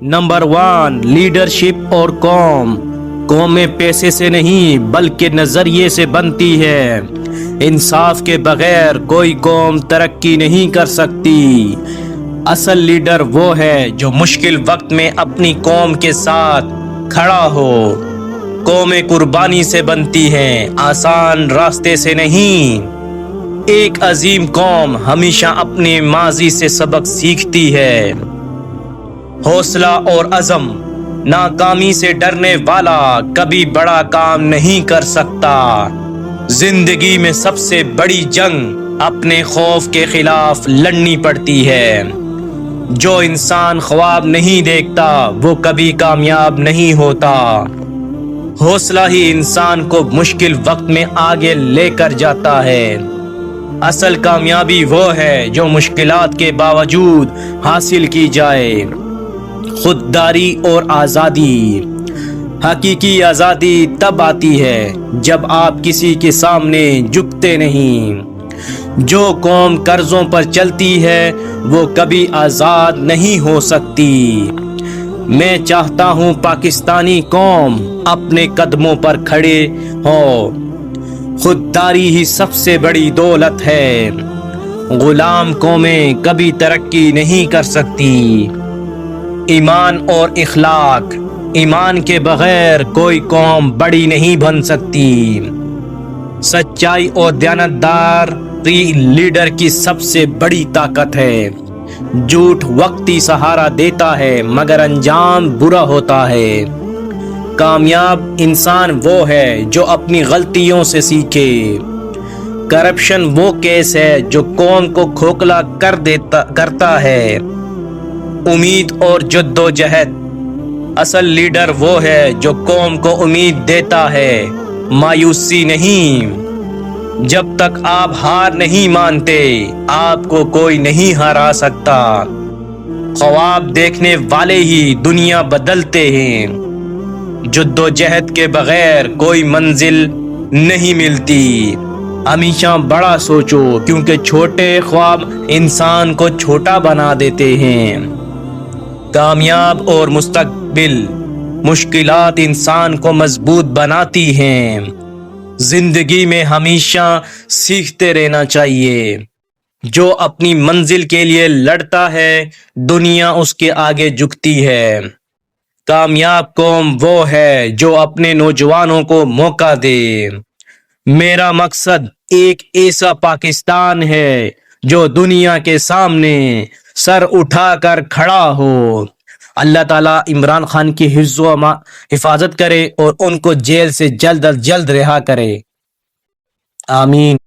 Number 1، leadership اور قومیں پیسے سے نہیں بلکہ نظریے سے بنتی ہے۔ انصاف کے بغیر کوئی قوم ترقی نہیں کر سکتی۔ اصل لیڈر وہ ہے جو مشکل وقت میں اپنی قوم کے ساتھ کھڑا ہو۔ قومیں قربانی سے بنتی ہیں، آسان راستے سے نہیں۔ ایک عظیم قوم ہمیشہ اپنے ماضی سے سبق سیکھتی ہے۔ حوصلہ اور عزم، ناکامی سے ڈرنے والا کبھی بڑا کام نہیں کر سکتا۔ زندگی میں سب سے بڑی جنگ اپنے خوف کے خلاف لڑنی پڑتی ہے۔ جو انسان خواب نہیں دیکھتا وہ کبھی کامیاب نہیں ہوتا۔ حوصلہ ہی انسان کو مشکل وقت میں آگے لے کر جاتا ہے۔ اصل کامیابی وہ ہے جو مشکلات کے باوجود حاصل کی جائے۔ خودداری اور آزادی، حقیقی آزادی تب آتی ہے جب آپ کسی کے سامنے جھکتے نہیں۔ جو قوم قرضوں پر چلتی ہے وہ کبھی آزاد نہیں ہو سکتی۔ میں چاہتا ہوں پاکستانی قوم اپنے قدموں پر کھڑے ہو۔ خودداری ہی سب سے بڑی دولت ہے۔ غلام قومیں کبھی ترقی نہیں کر سکتی۔ ایمان اور اخلاق، ایمان کے بغیر کوئی قوم بڑی نہیں بن سکتی۔ سچائی اور دیانتداری لیڈر کی سب سے بڑی طاقت ہے۔ جھوٹ وقتی سہارا دیتا ہے مگر انجام برا ہوتا ہے۔ کامیاب انسان وہ ہے جو اپنی غلطیوں سے سیکھے۔ کرپشن وہ کیس ہے جو قوم کو کھوکھلا کرتا ہے۔ امید اور جدوجہد، اصل لیڈر وہ ہے جو قوم کو امید دیتا ہے، مایوسی نہیں۔ جب تک آپ ہار نہیں مانتے آپ کو کوئی نہیں ہرا سکتا۔ خواب دیکھنے والے ہی دنیا بدلتے ہیں۔ جدوجہد کے بغیر کوئی منزل نہیں ملتی۔ ہمیشہ بڑا سوچو کیونکہ چھوٹے خواب انسان کو چھوٹا بنا دیتے ہیں۔ کامیاب اور مستقبل، مشکلات انسان کو مضبوط بناتی ہیں۔ زندگی میں ہمیشہ سیکھتے رہنا چاہیے۔ جو اپنی منزل کے لیے لڑتا ہے دنیا اس کے آگے جھکتی ہے۔ کامیاب قوم وہ ہے جو اپنے نوجوانوں کو موقع دے۔ میرا مقصد ایک ایسا پاکستان ہے جو دنیا کے سامنے سر اٹھا کر کھڑا ہو۔ اللہ تعالیٰ عمران خان کی حفظ و حفاظت کرے اور ان کو جیل سے جلد از جلد رہا کرے۔ آمین۔